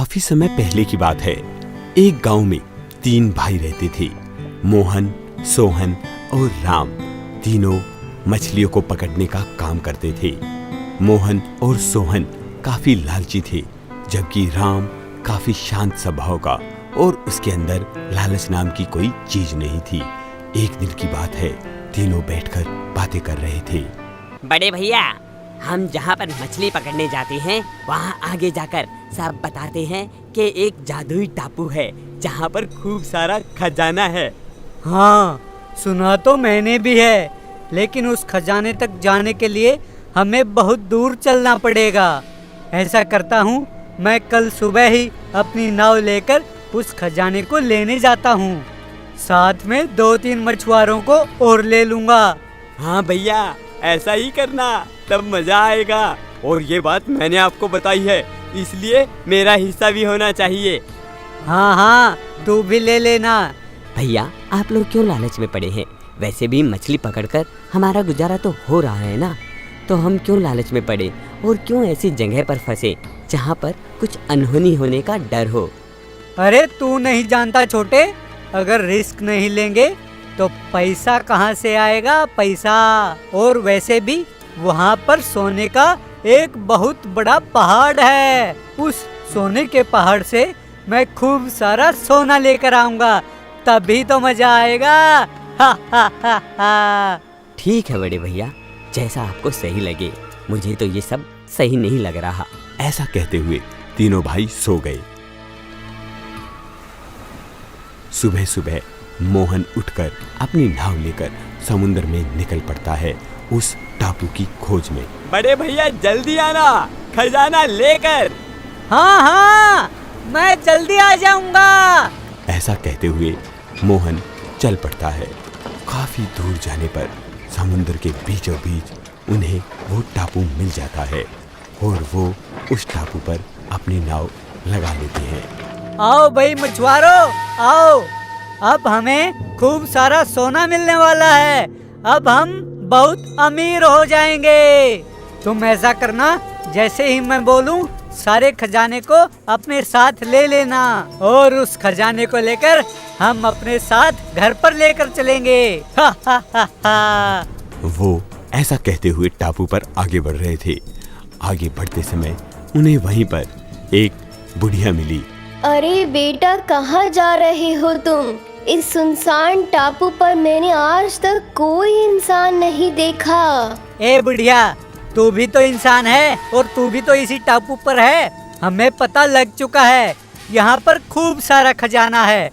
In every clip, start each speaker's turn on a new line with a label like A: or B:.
A: काफी समय पहले की बात है। एक गांव में 3 भाई रहते थे। मोहन, सोहन और राम तीनों मछलियों को पकड़ने का काम करते थे। मोहन और सोहन काफी लालची थे, जबकि राम काफी शांत स्वभाव का और उसके अंदर लालच नाम की कोई चीज नहीं थी। एक दिन की बात है, तीनों बैठकर बातें कर रहे थे।
B: बड़े भैया, हम जहाँ पर मछली पकड़ने जाते हैं वहाँ आगे जाकर सब बताते हैं कि एक जादुई टापू है जहाँ पर खूब सारा खजाना है।
C: हाँ, सुना तो मैंने भी है, लेकिन उस खजाने तक जाने के लिए हमें बहुत दूर चलना पड़ेगा। ऐसा करता हूँ, मैं कल सुबह ही अपनी नाव लेकर उस खजाने को लेने जाता हूँ। साथ में 2-3 मछुआरों को और ले लूँगा।
D: हाँ भैया, ऐसा ही करना, तब मजा आएगा। और ये बात मैंने आपको बताई है, इसलिए मेरा हिस्सा भी होना चाहिए।
C: हाँ हाँ, तू भी ले लेना।
B: भैया, आप लोग क्यों लालच में पड़े हैं? वैसे भी मछली पकड़कर हमारा गुजारा तो हो रहा है ना, तो हम क्यों लालच में पड़े और क्यों ऐसी जगह पर फंसे जहाँ पर कुछ अनहोनी होने का डर हो।
C: अरे तू नहीं जानता छोटे, अगर रिस्क नहीं लेंगे तो पैसा कहाँ से आएगा, पैसा। और वैसे भी वहाँ पर सोने का एक बहुत बड़ा पहाड़ है। उस सोने के पहाड़ से मैं खूब सारा सोना लेकर आऊंगा, तभी तो मजा आएगा। हा हा हा हा।
B: ठीक है बड़े भैया, जैसा आपको सही लगे, मुझे तो ये सब सही नहीं लग रहा।
A: ऐसा कहते हुए तीनों भाई सो गए। सुबह सुबह मोहन उठकर अपनी नाव लेकर समुद्र में निकल पड़ता है उस टापू की खोज में।
D: बड़े भैया जल्दी आना, खजाना लेकर।
C: हाँ हाँ, मैं जल्दी आ जाऊंगा।
A: ऐसा कहते हुए मोहन चल पड़ता है। काफी दूर जाने पर समुद्र के बीचों बीच उन्हें वो टापू मिल जाता है और वो उस टापू पर अपनी नाव लगा लेते हैं।
C: आओ भाई मछुआरों, आओ। अब हमें खूब सारा सोना मिलने वाला है। अब हम बहुत अमीर हो जाएंगे। तुम ऐसा करना, जैसे ही मैं बोलूं सारे खजाने को अपने साथ ले लेना और उस खजाने को लेकर हम अपने साथ घर पर लेकर चलेंगे। हा हा हा हा।
A: वो ऐसा कहते हुए टापू पर आगे बढ़ रहे थे। आगे बढ़ते समय उन्हें वहीं पर एक बुढ़िया मिली।
E: अरे बेटा, कहाँ जा रहे हो तुम? इस सुनसान टापू पर मैंने आज तक कोई इंसान नहीं देखा।
C: ए बुढ़िया, तू भी तो इंसान है और तू भी तो इसी टापू पर है। हमें पता लग चुका है, यहाँ पर खूब सारा खजाना है,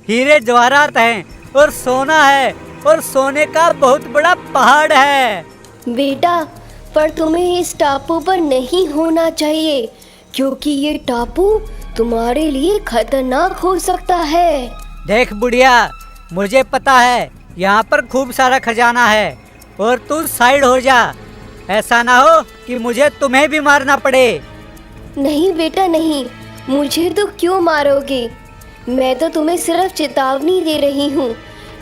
C: हीरे जवाहरात हैं और सोना है और सोने का बहुत बड़ा पहाड़ है।
E: बेटा, पर तुम्हें इस टापू पर नहीं होना चाहिए, क्योंकि ये टापू तुम्हारे लिए खतरनाक हो सकता है।
C: देख बुढ़िया, मुझे पता है यहाँ पर खूब सारा खजाना है और तू साइड हो जा। ऐसा ना हो कि मुझे तुम्हें भी मारना पड़े।
E: नहीं बेटा नहीं, मुझे तो क्यों मारोगे? मैं तो तुम्हें सिर्फ चेतावनी दे रही हूँ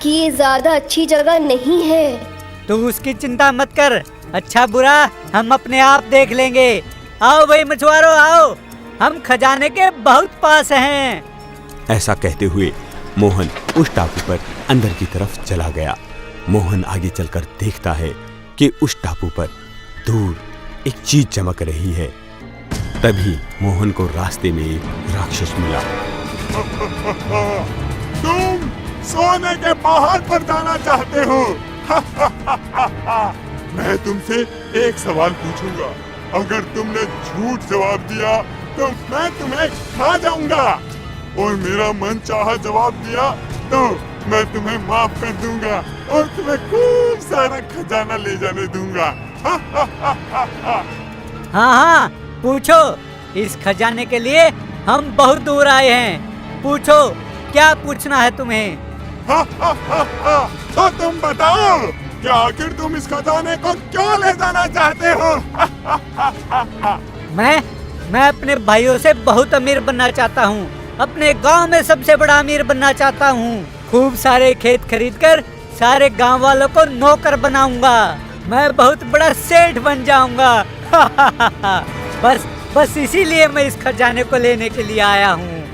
E: कि ये ज्यादा अच्छी जगह नहीं है।
C: तू उसकी चिंता मत कर, अच्छा बुरा हम अपने आप देख लेंगे। आओ भाई मछुआरों, आओ, हम खजाने के बहुत पास हैं।
A: ऐसा कहते हुए मोहन उस टापू पर अंदर की तरफ चला गया। मोहन आगे चलकर देखता है कि उस टापू पर दूर एक चीज चमक रही है। तभी मोहन को रास्ते में एक राक्षस मिला।
F: तुम सोने के पहाड़ पर जाना चाहते हो? मैं तुमसे एक सवाल पूछूंगा, अगर तुमने झूठ जवाब दिया तो मैं तुम्हें खा जाऊंगा, और मेरा मन चाहा जवाब दिया तो मैं तुम्हें माफ कर दूंगा और तुम्हें खूब सारा खजाना ले जाने दूंगा।
C: हाँ हाँ, पूछो। इस खजाने के लिए हम बहुत दूर आए हैं। पूछो, क्या पूछना है तुम्हें?
F: तो तुम बताओ, क्या आखिर तुम इस खजाने को क्यों ले जाना चाहते हो?
C: मैं अपने भाइयों से बहुत अमीर बनना चाहता हूँ। अपने गांव में सबसे बड़ा अमीर बनना चाहता हूँ। खूब सारे खेत खरीदकर सारे गांव वालों को नौकर बनाऊंगा। मैं बहुत बड़ा सेठ बन जाऊंगा। बस बस इसीलिए मैं इस खजाने को लेने के लिए आया हूँ।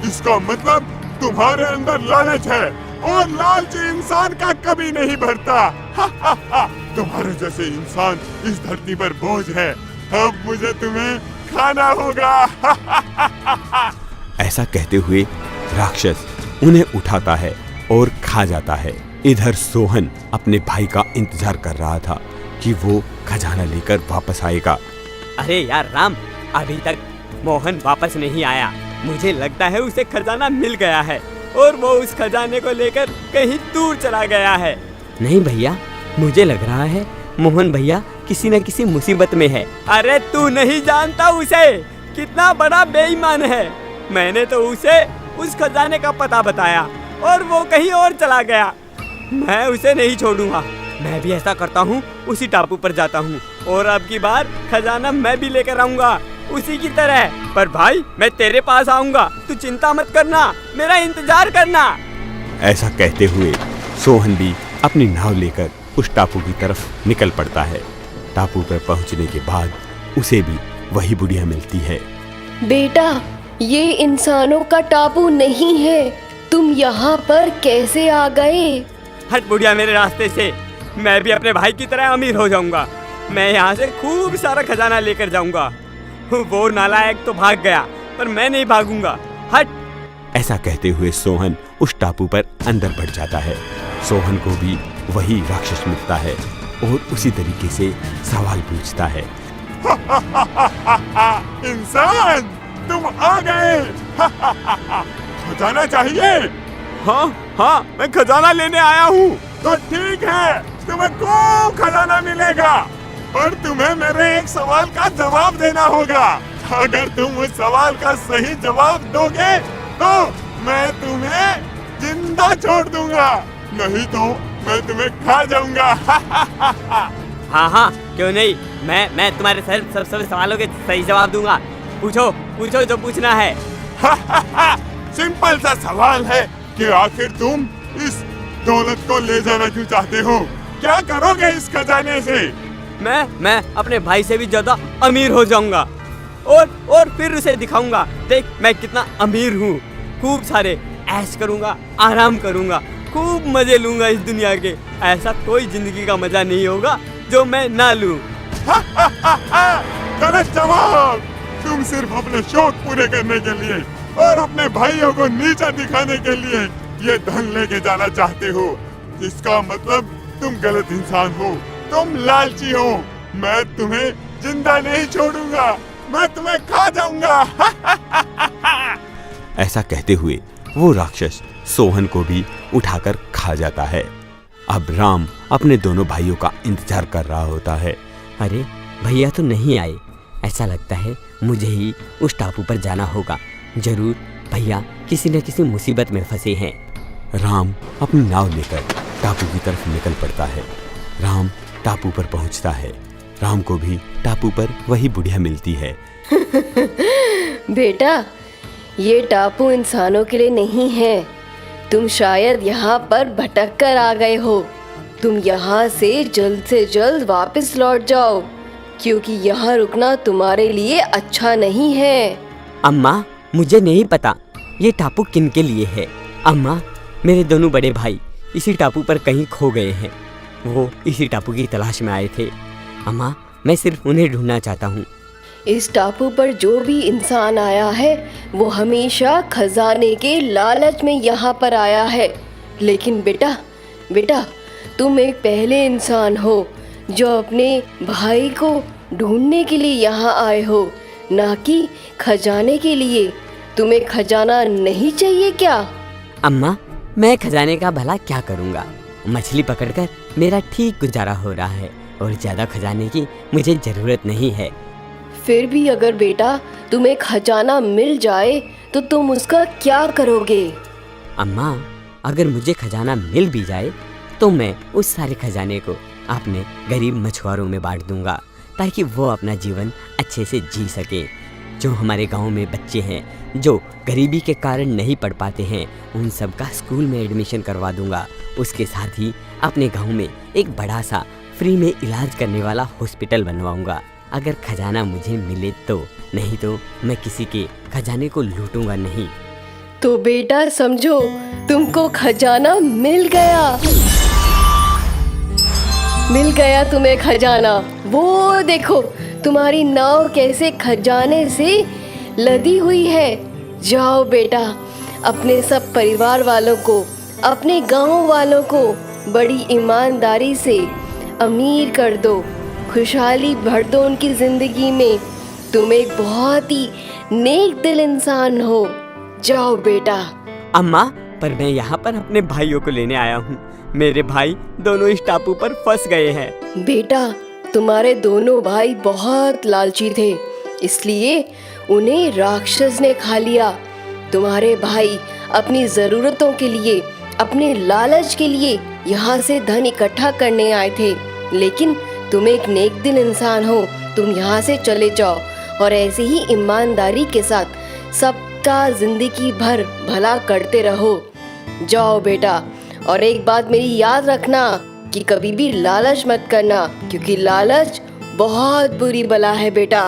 F: इसका मतलब तुम्हारे अंदर लालच है और लालची इंसान का कभी नहीं भरता। तुम्हारे जैसे इंसान इस धरती पर बोझ है। अब मुझे तुम्हें खाना होगा।
A: ऐसा कहते हुए राक्षस उन्हें उठाता है और खा जाता है। इधर सोहन अपने भाई का इंतजार कर रहा था कि वो खजाना लेकर वापस आएगा।
D: अरे यार राम, अभी तक मोहन वापस नहीं आया। मुझे लगता है उसे खजाना मिल गया है और वो उस खजाने को लेकर कहीं दूर चला गया है।
B: नहीं भैया, मुझे लग रहा है मोहन भैया किसी न किसी मुसीबत में है।
D: अरे तू नहीं जानता उसे, कितना बड़ा बेईमान है। मैंने तो उसे उस खजाने का पता बताया और वो कहीं और चला गया। मैं उसे नहीं छोड़ूंगा। मैं भी ऐसा करता हूँ, उसी टापू पर जाता हूँ और अब की बार खजाना मैं भी लेकर आऊंगा उसी की तरह। पर भाई, मैं तेरे पास आऊंगा, तू चिंता मत करना, मेरा इंतजार करना।
A: ऐसा कहते हुए सोहन भी अपनी नाव लेकर उस टापू की तरफ निकल पड़ता है। टापू पर पहुंचने के बाद उसे भी वही बुढ़िया मिलती है।
E: बेटा, ये इंसानों का टापू नहीं है। तुम यहाँ पर कैसे आ गए?
D: हट बुढ़िया मेरे रास्ते से। मैं भी अपने भाई की तरह अमीर हो जाऊंगा। मैं यहाँ से खूब सारा खजाना लेकर जाऊंगा। वो नालायक तो भाग गया, पर मैं नहीं भागूंगा। हट।
A: ऐसा कहते हुए सोहन उस टापू पर अंदर बढ़ जाता है। सोहन को भी वही राक्षस मिलता है और उसी तरीके से सवाल पूछता है।
F: इंसान, तुम आ गए। खजाना चाहिए?
D: हाँ, मैं खजाना लेने आया हूँ।
F: तो ठीक है, तुम्हें खूब खजाना मिलेगा, पर तुम्हें मेरे एक सवाल का जवाब देना होगा। अगर तुम उस सवाल का सही जवाब दोगे तो मैं तुम्हें जिंदा छोड़ दूंगा, नहीं तो मैं तुम्हें खा जाऊंगा।
D: हाँ, क्यों नहीं। मैं तुम्हारे सब सवालों के सही जवाब दूंगा। पूछो जो पूछना है।
F: सिंपल सा सवाल है कि आखिर तुम इस दौलत को ले जाना क्यों चाहते हो? क्या करोगे इस खजाने से?
D: मैं अपने भाई से भी ज्यादा अमीर हो जाऊंगा और फिर उसे दिखाऊंगा, देख मैं कितना अमीर हूँ। खूब सारे ऐश करूंगा, आराम करूंगा, खूब मजे लूंगा इस दुनिया के। ऐसा कोई जिंदगी का मजा नहीं होगा जो मैं ना लूं।
F: गलत जवाब। तुम सिर्फ अपने शौक पूरे करने के लिए और अपने भाइयों को नीचा दिखाने के लिए ये धन लेके जाना चाहते हो। इसका मतलब तुम गलत इंसान हो, तुम लालची हो। मैं तुम्हें जिंदा नहीं छोड़ूंगा, मैं तुम्हें खा जाऊंगा।
A: ऐसा कहते हुए वो राक्षस सोहन को भी उठाकर खा जाता है। अब राम अपने दोनों भाइयों का इंतजार कर रहा होता है।
B: अरे भैया तो नहीं आए। ऐसा लगता है मुझे ही उस टापू पर जाना होगा। जरूर भैया किसी न किसी मुसीबत में फंसे हैं।
A: राम अपनी नाव लेकर टापू की तरफ निकल पड़ता है। राम टापू पर पहुंचता है। राम को भी टापू पर वही बुढ़िया मिलती है।
E: बेटा, ये टापू इंसानों के लिए नहीं है। तुम शायद यहाँ पर भटक कर आ गए हो। तुम यहाँ से जल्द वापस लौट जाओ, क्योंकि यहाँ रुकना तुम्हारे लिए अच्छा नहीं है।
B: अम्मा, मुझे नहीं पता ये टापू किन के लिए है। अम्मा, मेरे दोनों बड़े भाई इसी टापू पर कहीं खो गए हैं। वो इसी टापू की तलाश में आए थे। अम्मा, मैं सिर्फ उन्हें ढूंढना चाहता हूँ।
E: इस टापू पर जो भी इंसान आया है वो खजाने के लालच में यहाँ पर आया है। लेकिन बेटा, तुम एक पहले इंसान हो जो अपने भाई को ढूंढने के लिए यहाँ आए हो, ना कि खजाने के लिए। तुम्हें खजाना नहीं चाहिए क्या?
B: अम्मा, मैं खजाने का भला क्या करूँगा? मछली पकड़कर मेरा ठीक गुजारा हो रहा है और ज़्यादा खजाने की मुझे ज़रूरत नहीं है।
E: फिर भी अगर बेटा तुम्हें खजाना मिल जाए तो तुम उसका क्या करोगे?
B: अम्मा, अगर मुझे खजाना मिल भी जाए तो मैं उस सारे खजाने को अपने गरीब मछुआरों में बांट दूंगा, ताकि वो अपना जीवन अच्छे से जी सके। जो हमारे गांव में बच्चे हैं जो गरीबी के कारण नहीं पढ़ पाते हैं, उन सब का स्कूल में एडमिशन करवा दूंगा। उसके साथ ही अपने गांव में एक बड़ा सा फ्री में इलाज करने वाला हॉस्पिटल बनवाऊंगा। अगर खजाना मुझे मिले तो, नहीं तो मैं किसी के खजाने को लूटूंगा नहीं।
E: तो बेटा समझो, तुमको खजाना मिल गया। मिल गया तुम्हें खजाना। वो देखो तुम्हारी नाव कैसे खजाने से लदी हुई है। जाओ बेटा, अपने सब परिवार वालों को, अपने गांव वालों को बड़ी ईमानदारी से अमीर कर दो, खुशहाली भर दो उनकी जिंदगी में। तुम एक बहुत ही नेक दिल इंसान हो। जाओ बेटा।
D: अम्मा, पर मैं यहाँ पर अपने भाइयों को लेने आया हूँ। मेरे भाई दोनों इस टापू पर फंस गए हैं।
E: बेटा, तुम्हारे दोनों भाई बहुत लालची थे, इसलिए उन्हें राक्षस ने खा लिया। तुम्हारे भाई अपनी ज़रूरतों के लिए, अपने लालच के लिए यहाँ से धन इकट्ठा करने आए थे, लेकिन तुम एक नेक दिल इंसान हो। तुम यहाँ से चले जाओ और ऐसे ही ईमानदारी के साथ सबका जिंदगी भर भला करते रहो। जाओ बेटा, और एक बात मेरी याद रखना कि कभी भी लालच मत करना, क्योंकि लालच बहुत बुरी बला है बेटा।